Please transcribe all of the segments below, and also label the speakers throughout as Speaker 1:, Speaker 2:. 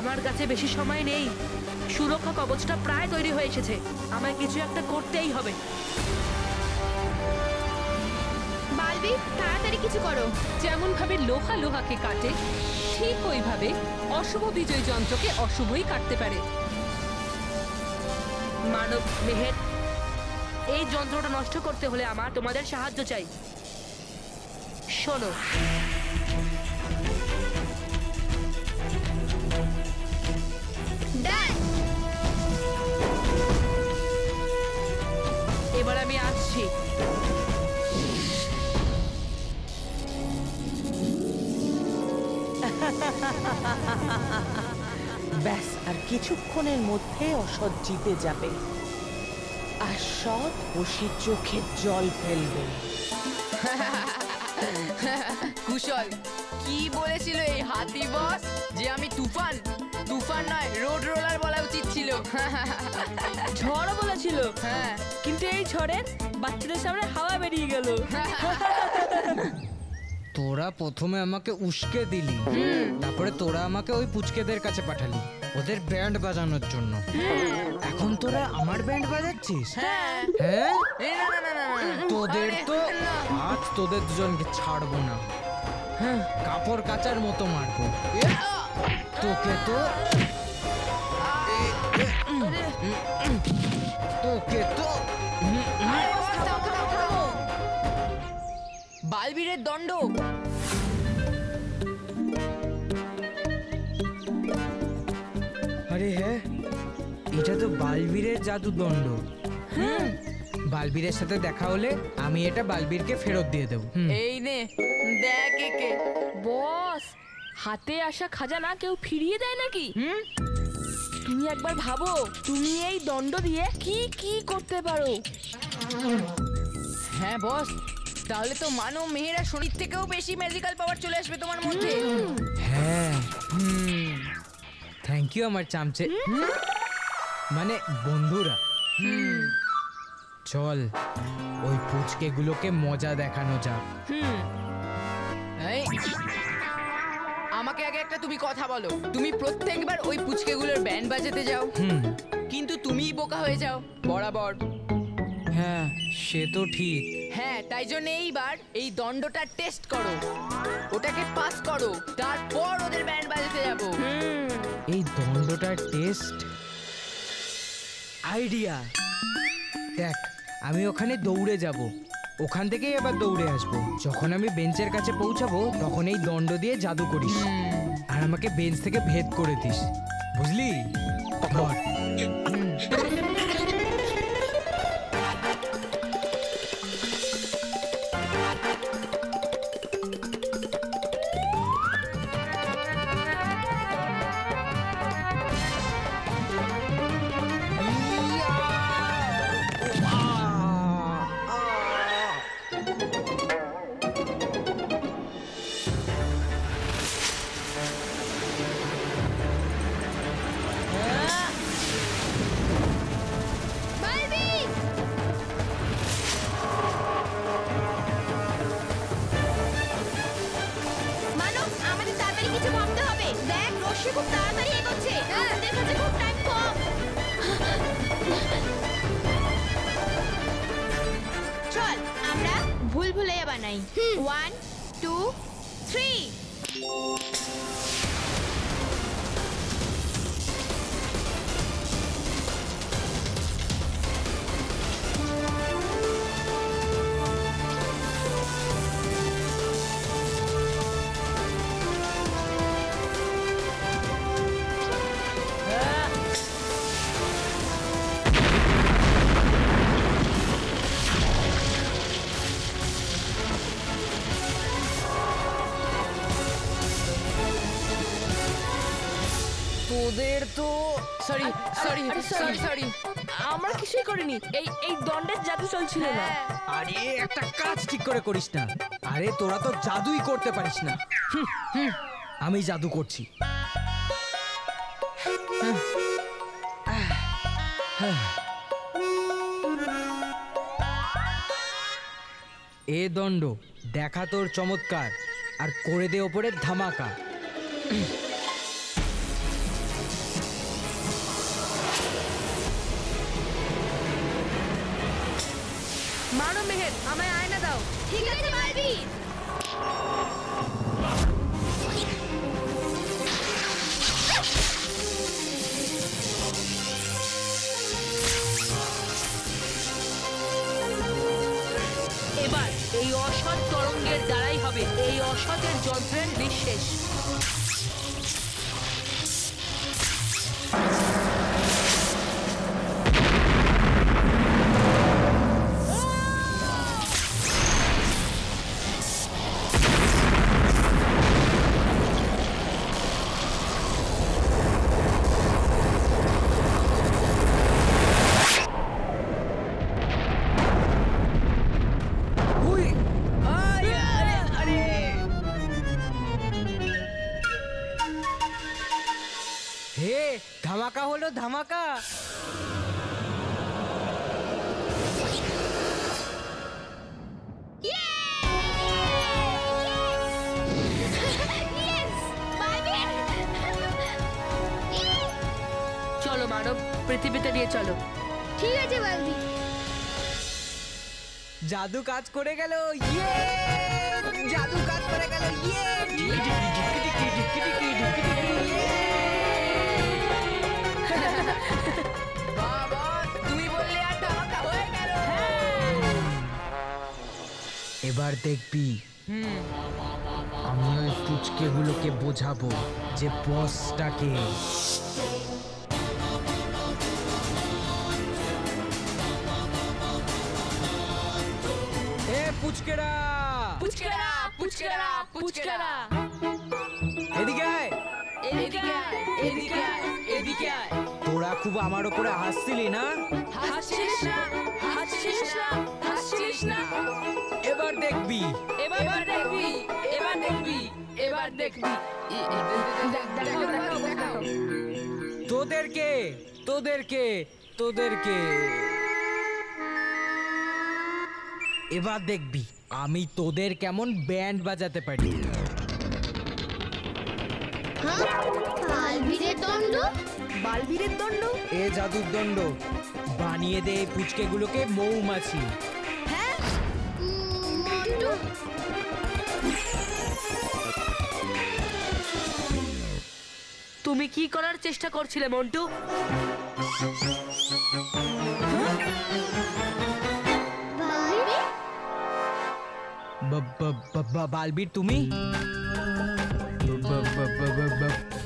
Speaker 1: আমার কাছে বেশি সময় নেই। সুরক্ষা কবচটা প্রায় তৈরি হয়ে এসেছে, আমায় কিছু একটা করতেই হবে।
Speaker 2: বালবি, তাড়াতাড়ি কিছু করো।
Speaker 3: যেমন ভাবে লোহা লোহাকে কাটে, ঠিক ওইভাবে অশুভ বিজয় যন্ত্রকে অশুভই কাটতে পারে।
Speaker 1: মানব মেহের, এই যন্ত্রটা নষ্ট করতে হলে আমার তোমাদের সাহায্য চাই। শোনো, এবার আমি আসছি।
Speaker 4: ব্যাস, আর কিছুক্ষণের মধ্যে অসৎ জিতে যাবে আর সৎ বসির চোখে জল ফেলবে।
Speaker 5: কুশল, কি বলেছিল এই হাতি বস যে আমি তুফান? তুফান নয়, রোড রোলার বলা উচিত ছিল।
Speaker 1: ঝড়ও বলেছিল,
Speaker 5: হ্যাঁ,
Speaker 1: কিন্তু এই ঝড়ের বাচ্চাদের সামনে হাওয়া বেরিয়ে গেল।
Speaker 6: তোরা প্রথমে আমাকে উস্কে দিলি, তারপরে তোরা আমাকে ওই পুচকেদের কাছে পাঠালি ওদের ব্যান্ড বাজানোর জন্য। এখন তোরা আমার ব্যান্ড বাজাচ্ছিস? হ্যাঁ, তোদের তো আজ তোদের দুজনকে ছাড়বো না। হ্যাঁ, কাপড় কাচার মতো মারবো তোকে। তো তোকে তো
Speaker 5: বালবীরের দণ্ড।
Speaker 6: আরে হ্যাঁ, এটা তো বালবীরের জাদুদণ্ড। বালবীরের সাথে দেখা হলে আমি এটা বালবীরকে ফেরত দিয়ে দেবো।
Speaker 5: এই নে, দেখ একে।
Speaker 1: বস, হাতে আসা খাজানা কেউ ফিরিয়ে দেয় নাকি? তুমি একবার ভাবো, তুমি এই দণ্ড দিয়ে কি কি করতে পারো।
Speaker 5: হ্যাঁ বস, তাহলে তো মানব মেহেরা শরীর থেকেও বেশি ম্যাজিক্যাল পাওয়ার চলে আসবে তোমার মধ্যে।
Speaker 6: হ্যাঁ, থ্যাংক ইউ আমার চামচে, মানে বন্ধুরা। চল ওই পুচকেগুলোকে মজা দেখানো যাক।
Speaker 5: এই, আমাকে আগে একটা তুমি কথা বলো। তুমি প্রত্যেকবার ওই পুচকেগুলোর ব্যান্ড বাজাতে যাও, কিন্তু তুমিই বোকা হয়ে যাও বরাবর।
Speaker 6: হ্যাঁ, সে তো ঠিক।
Speaker 5: হ্যাঁ, তাই জন্য এইবার এই দণ্ডটা টেস্ট করো, ওটাকে পাস করো, তারপর ওদের ব্যান্ড বাজাতে যাবো।
Speaker 6: এই দণ্ডটার টেস্ট আইডিয়া। দেখ, আমি ওখানে দৌড়ে যাব, ওখান থেকেই আবার দৌড়ে আসবো। যখন আমি বেঞ্চের কাছে পৌঁছাবো তখন এই দণ্ড দিয়ে জাদু করিস আর আমাকে বেঞ্চ থেকে ভেদ করে দিস, বুঝলি? ধর।
Speaker 2: খুব তাড়াতাড়ি এগোচ্ছে, আমাদের কাছে খুব টাইম কম। চল আমরা ভুল ভুলাইয়া বানাই। 1 2 3।
Speaker 5: তোদের তো সরি সরি সরি সরি,
Speaker 1: আমরা কিছুই করিনি, এই দণ্ডের জাদু চলছিল না।
Speaker 6: আরে একটা কাজ ঠিক করে করিস না। আরে তোরা তো জাদুই করতে পারিস না। আমি জাদু করছি। এ দণ্ড দেখা তোর চমৎকার, আর করে দে ওপরে ধামাকা।
Speaker 1: মানো মেহের, আমায় আয়না দাও।
Speaker 2: ঠিক আছে বালবীর।
Speaker 1: এবার এই অসৎ তরঙ্গের দ্বারাই হবে এই অসতের যন্ত্রের নিঃশেষ।
Speaker 6: হে, ধামাকা হলো ধামাকা।
Speaker 1: চলো মানব, পৃথিবীতে নিয়ে চলো।
Speaker 2: ঠিক আছে বালবীর।
Speaker 6: জাদু কাজ করে গেল, ইয়ে! জাদু কাজ করে গেল, ইয়ে!
Speaker 5: বাবা, তুমি বললে আর ধামাকা হয়ে গেল।
Speaker 6: এবার দেখবি আমি ওই পুচকেগুলোকে বোঝাবো যে বসটাকে। এ পুচকেরা,
Speaker 1: পুচকেরা, পুচকেরা, পুচকেরা,
Speaker 6: এদিকে আয়।
Speaker 1: এদিকে আয়, এদিকে আয়, এদিকে আয়।
Speaker 6: তোরা খুব আমার উপরে হাসছিলি না?
Speaker 1: হাসছিস না, হাসছিস না, হাসছিস না।
Speaker 6: এবার দেখবি।
Speaker 1: এবার দেখবি, এবার দেখবি, এবার দেখবি। দেখাও, দেখাও, দেখাও।
Speaker 6: তোদেরকে তোদেরকে তোদেরকে এবার দেখবি আমি তোদের কেমন ব্যান্ড বাজাতে পারি।
Speaker 2: বালবীরের দণ্ড?
Speaker 1: বালবীরের দণ্ড?
Speaker 6: এ জাদুর দণ্ড বানিয়ে দে এই পুচকেগুলোকে মৌমাছি।
Speaker 2: হ্যাঁ মন্টু,
Speaker 1: তুমি কি করার চেষ্টা করছিলে মন্টু?
Speaker 6: বালবীর তুমি?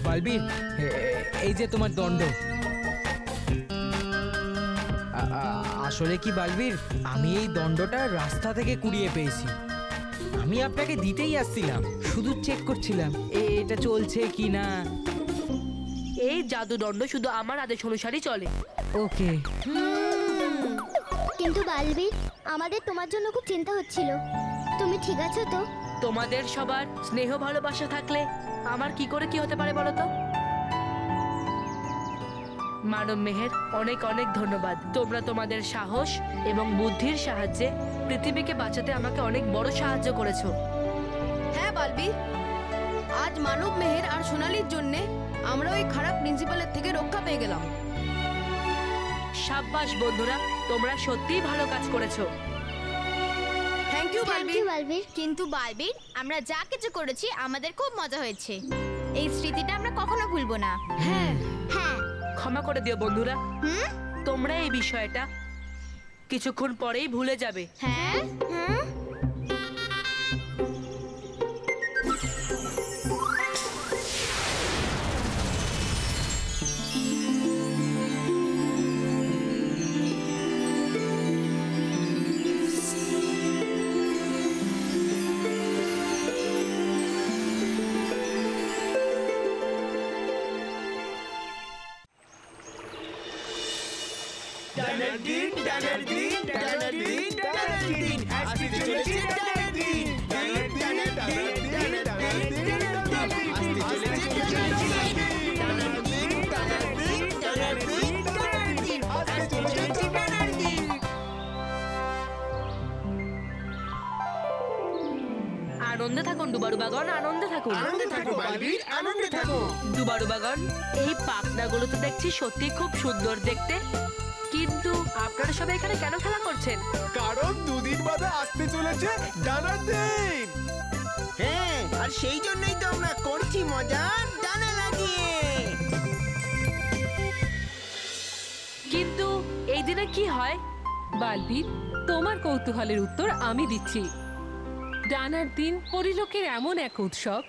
Speaker 6: বালবীর এই যে তোমার দণ্ড। আসলে কি বালবীর, আমি এই দণ্ডটা রাস্তা থেকে কুড়িয়ে পেয়েছি। আমি আপনাকে দিতেই আসছিলাম, শুধু চেক করছিলাম এটা চলছে কি না।
Speaker 1: এই জাদুদণ্ড শুধু আমার আদেশ অনুসারই চলে।
Speaker 6: ওকে।
Speaker 7: কিন্তু বালবীর, আমাদের তোমার জন্য খুব চিন্তা হচ্ছিল। তুমি ঠিক আছো তো?
Speaker 1: তোমাদের সবার স্নেহ ভালোবাসা থাকলে আমার কি করে কি হতে পারে বলো তো? মানব মেহের, অনেক অনেক ধন্যবাদ। তোমরা তোমাদের সাহস এবং বুদ্ধির সাহায্যে পৃথিবীকে বাঁচাতে আমাকে অনেক বড় সাহায্য করেছো।
Speaker 8: হ্যাঁ বালবীর, আজ মানব মেহের আর সোনালির জন্য আমরা ওই খারাপ প্রিন্সিপালের থেকে রক্ষা পেয়ে গেলাম।
Speaker 1: সাব্বাস বন্ধুরা, তোমরা সত্যিই ভালো কাজ করেছো।
Speaker 8: Thank you
Speaker 7: thank
Speaker 8: Balbir.
Speaker 7: You Balbir.
Speaker 2: কিন্তু বালবীর, আমরা যা কিছু করেছি আমাদের খুব মজা হয়েছে। এই স্মৃতিটা আমরা কখনো ভুলবো না।
Speaker 8: হ্যাঁ,
Speaker 7: হ্যাঁ,
Speaker 1: ক্ষমা করে দিও বন্ধুরা,
Speaker 2: হুম?
Speaker 1: তোমরা এই বিষয়টা কিছুক্ষণ পরেই ভুলে যাবে।
Speaker 2: হ্যাঁ? হুম?
Speaker 1: আনন্দে থাকুন ডুবারুবাগন, আনন্দে থাকুন। ডুবারুবাগন, এই পাখনাগুলো তো দেখছি সত্যি খুব সুন্দর দেখতে।
Speaker 3: কিন্তু আপনারা সবাই এখানে কেন খেলা করছেন?
Speaker 9: কারণ দুদিন বাদে আসতে চলেছে ডানার দিন।
Speaker 10: হ্যাঁ, আর সেই জন্যই তো আমরা করছি মজা ডানা লাগিয়ে।
Speaker 3: কিন্তু এই দিনে কি হয়? বালবীর, তোমার কৌতূহলের উত্তর আমি দিচ্ছি। ডানার দিন পরিলোকের এমন এক উৎসব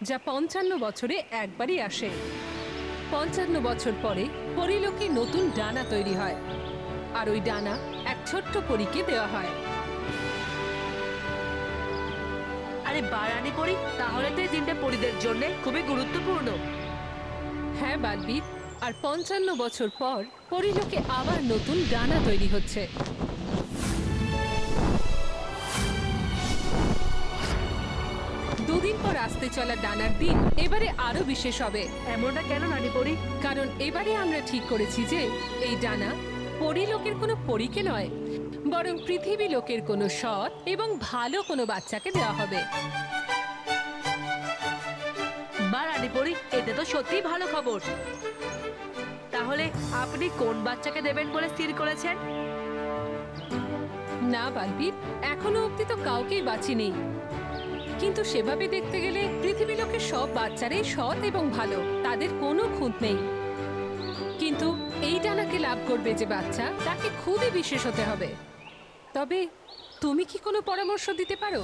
Speaker 3: যা 55 বছরে একবারই আসে। 55 বছর পরে পরিলোকে নতুন ডানা তৈরি হয়, আর ওই ডানা এক ছোট্ট পরীকে দেওয়া হয়।
Speaker 1: আরে বারানি পরি, তাহলে তো এই দিনটা পরিদের জন্য খুবই গুরুত্বপূর্ণ।
Speaker 3: হ্যাঁ বালবীর, আর 55 বছর পর পরিলোকে আবার নতুন ডানা তৈরি হচ্ছে। দুদিন পর আসতে চলা ডানার দিন এবারে আরো বিশেষ হবে।
Speaker 1: এমনটা কেন নানি পরি?
Speaker 3: কারণ এবারে আমরা ঠিক করেছি যে এই ডানা পরিলোকের কোনো পরীকে নয়, বরং পৃথিবী লোকের কোনো সৎ এবং ভালো কোনো বাচ্চাকে দেওয়া হবে।
Speaker 1: বারানি পরি, এটা তো সত্যিই ভালো খবর। তাহলে আপনি কোন বাচ্চাকে দেবেন বলে স্থির করেছেন?
Speaker 3: না বালবীর, এখনো অব্দি তো কাউকেই বাঁচিনি, কিন্তু সেভাবে দেখতে গেলে পৃথিবী লোকের সব বাচ্চারাই সৎ এবং ভালো, তাদের কোনো খুঁত নেই। কিন্তু এই ডানাকে লাভ করবে যে বাচ্চা, তাকে খুবই বিশেষ হতে হবে। তবে তুমি কি কোনো পরামর্শ দিতে পারো?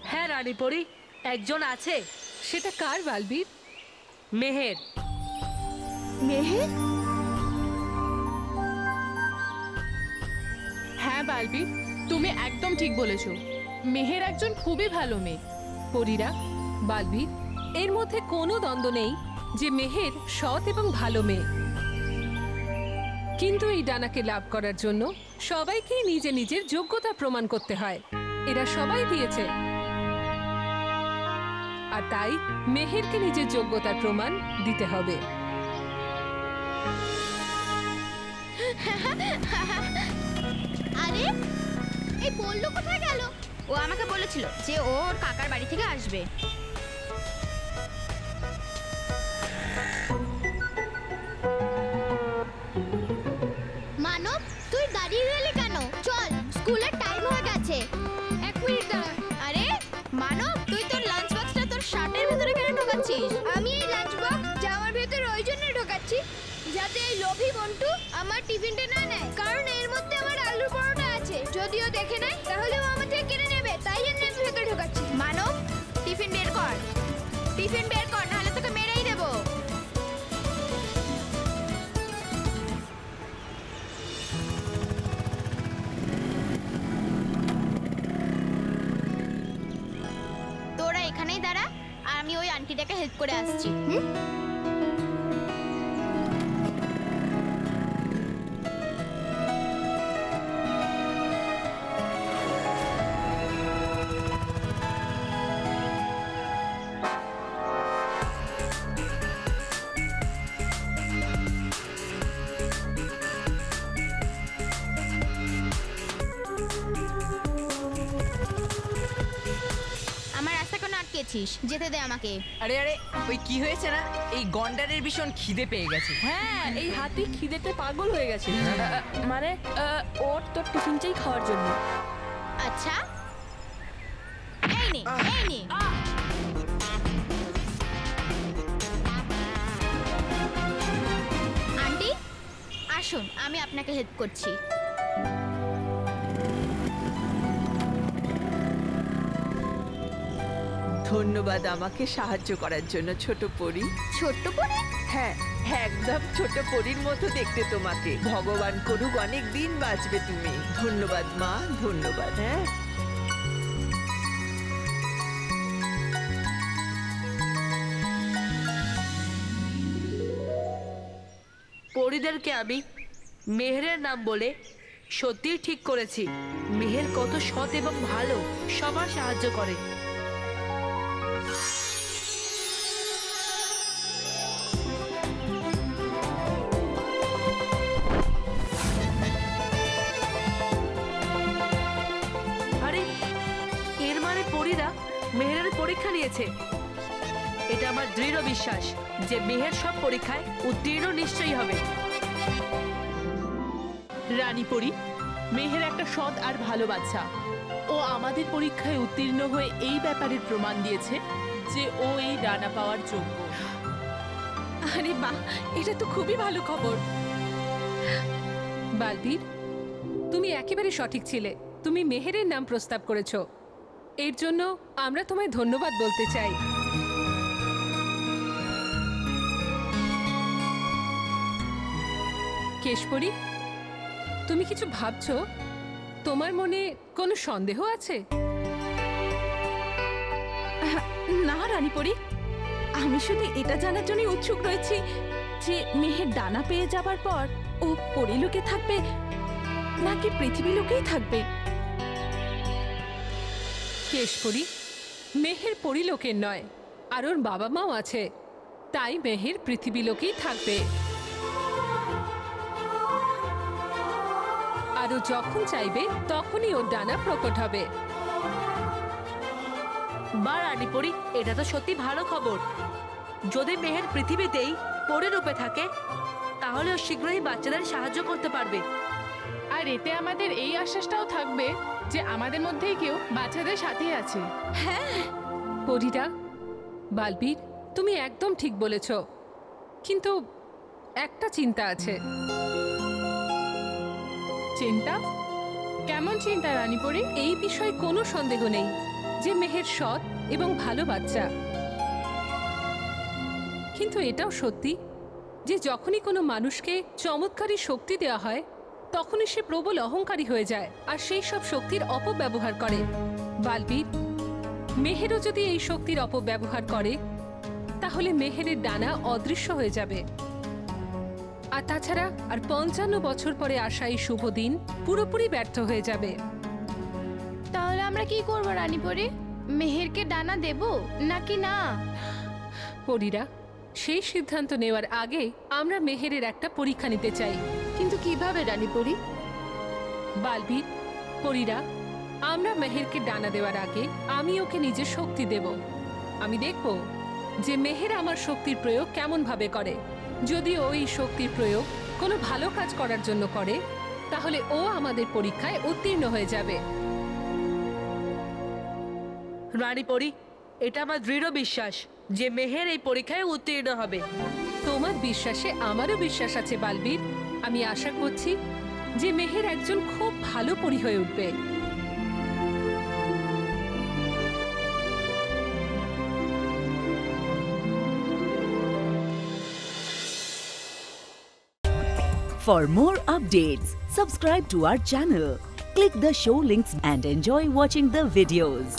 Speaker 1: হ্যাঁ রানী পরি, একজন আছে।
Speaker 3: সেটা কার বালবীর?
Speaker 1: মেহের।
Speaker 2: মেহের?
Speaker 11: হ্যাঁ বালবীর, তুমি একদম ঠিক বলেছো। মেহের একজন খুবই ভালো মেয়ে।
Speaker 3: পরীরা, বালবীর, এর মধ্যে কোনো দ্বন্দ্ব নেই যে মেহের সৎ এবং ভালো মেয়ে। কিন্তু এই ডানাকে লাভ করার জন্য সবাইকেই নিজে নিজের যোগ্যতা প্রমাণ করতে হয়। এরা সবাই দিয়েছে, আর তাই মেহেরকে নিজের যোগ্যতার প্রমাণ দিতে হবে।
Speaker 2: আরে এই বললো কোথায় গেল? ও আমাকে বলেছিল যে ও ওর কাকার বাড়ি থেকে আসবে। মানব, তুই দাঁড়িয়ে গেলি কেন? চল, স্কুলের টাইম হয়ে গেছে। এক মিনিট দাঁড়া। আরে মানব, তুই তোর লাঞ্চ বক্সটা তোর শার্টের ভিতরে কেন ঢোকাচ্ছিস? আমি এই লাঞ্চ বক্স জামার ভিতরে ওই জন্য ঢোকাচ্ছি যাতে এই লোভী বন্টু আমার টিফিনটা না নেয়, কারণ এর মধ্যে আমার আলুর পরোটা আছে। যদিও দেখে নেয় তাহলে ও আমার থেকে কিনে নেবে, তাই জন্য আমি ভেতরে ঢোকাচ্ছি। মানব, টিফিন বের কর, টিফিন বের কর, নাহলে তোকে মেরেই দেবো। তোরা এখানেই দাঁড়া, আর আমি ওই আন্টিটাকে হেল্প করে আসছি। হুম? আমার রাস্তা কেন আটকেছিস? যেতে দে আমাকে।
Speaker 5: আরে আরে, ওই কি হয়েছে না, এই গন্ডারের ভীষণ খিদে পেয়ে গেছে।
Speaker 1: হ্যাঁ, এই হাতি খিদেতে পাগল হয়ে গেছে। মানে ওর তোর টিফিন চাই খাওয়ার জন্য।
Speaker 2: আচ্ছা, এই নে, এই নে। আন্টি আসুন, আমি আপনাকে হেল্প করছি।
Speaker 4: ধন্যবাদ আমাকে সাহায্য করার জন্য, ছোট পরী।
Speaker 2: ছোট্ট পরি?
Speaker 4: হ্যাঁ, একদম ছোট পরীর মতো দেখতে তোমাকে। ভগবান করুক অনেক দিন বাঁচবে তুমি। ধন্যবাদ মা, ধন্যবাদ। হ্যাঁ,
Speaker 12: পরিদেরকে আমি মেহেরের নাম বলে সত্যিই ঠিক করেছি। মেহের কত সৎ এবং ভালো, সবার সাহায্য করে। আরে এর মানে পরীরা মেহেরের পরীক্ষা নিয়েছে। এটা আমার দৃঢ় বিশ্বাস যে মেহের সব পরীক্ষায় উত্তীর্ণ নিশ্চয়ই হবে।
Speaker 11: রানী পরি, মেহের একটা সৎ আর ভালো বাচ্চা। ও আমাদের পরীক্ষায় উত্তীর্ণ হয়ে এই ব্যাপারে প্রমাণ দিয়েছে যে ও এই ডানা পাওয়ার যোগ্য।
Speaker 3: আরে বাহ, এটা তো খুবই ভালো খবর। বালবীর, তুমি একেবারে সঠিক ছিলে। তুমি মেহেরের নাম প্রস্তাব করেছো, এর জন্য আমরা তোমায় ধন্যবাদ বলতে চাই। কেশপরি, তুমি কিছু ভাবছো? তোমার মনে কোনো সন্দেহ আছে?
Speaker 11: না রানীপরি, আমি শুধু এটা জানার জন্য উৎসুক রয়েছি যে মেহের ডানা পেয়ে যাবার পর ও পরিলোকে থাকবে নাকি পৃথিবী লোকেই থাকবে।
Speaker 3: কেশপরি, মেহের পরিলোকের নয়, আর ওর বাবা মাও আছে, তাই মেহের পৃথিবী লোকেই থাকবে। আর ও যখন চাইবে তখনই ওর ডানা প্রকট হবে।
Speaker 12: বা রানীপরি, এটা তো সত্যি ভালো খবর। যদি মেহের পৃথিবীতেই পরিরূপে থাকে তাহলে ও শীঘ্রই বাচ্চাদের সাহায্য করতে পারবে।
Speaker 11: আর এতে আমাদের এই আশ্বাসটাও থাকবে যে আমাদের মধ্যেই কেউ বাচ্চাদের সাথে আছে।
Speaker 3: হ্যাঁ পরীরা, বালবীর, তুমি একদম ঠিক বলেছ, কিন্তু একটা চিন্তা আছে।
Speaker 11: চিন্তা? কেমন চিন্তা রানীপরি?
Speaker 3: এই বিষয়ে কোনো সন্দেহ নেই যে মেহের সৎ এবং ভালো বাচ্চা, কিন্তু এটাও সত্যি যে যখনই কোনো মানুষকে চমৎকারী শক্তি দেওয়া হয় তখনই সে প্রবল অহংকারী হয়ে যায় আর সেই সব শক্তির অপব্যবহার করে। বালবীর, মেহেরও যদি এই শক্তির অপব্যবহার করে তাহলে মেহেরের ডানা অদৃশ্য হয়ে যাবে। আর তাছাড়া আর 55 বছর পরে আসা এই শুভ দিন পুরোপুরি ব্যর্থ হয়ে যাবে।
Speaker 2: তাহলে আমরা কি করব রানীপরি? মেহেরকে ডানা দেব নাকি না?
Speaker 3: পরীরা, সেই সিদ্ধান্ত নেওয়ার আগে আমরা মেহেরের একটা পরীক্ষা নিতে চাই।
Speaker 11: কিন্তু কিভাবে রানীপরি?
Speaker 3: বালবীর, পরীরা, আমরা মেহেরকে ডানা দেওয়ার আগে আমি ওকে নিজের শক্তি দেব। আমি দেখব যে মেহের আমার শক্তির প্রয়োগ কেমন ভাবে করে। যদি ও এই শক্তির প্রয়োগ কোনো ভালো কাজ করার জন্য করে তাহলে ও আমাদের পরীক্ষায় উত্তীর্ণ হয়ে যাবে।
Speaker 12: রানীপরি, এটা আমার দৃঢ় বিশ্বাস যে মেহের এই পরীক্ষায় উত্তীর্ণ হবে।
Speaker 3: তোমার বিশ্বাসে আমারও বিশ্বাস আছে বালবীর। আমি আশা করছি যে মেহের একজন খুব ভালো পরী হয়ে উঠবে।
Speaker 13: For more updates, subscribe to our channel, click the show links and enjoy watching the videos.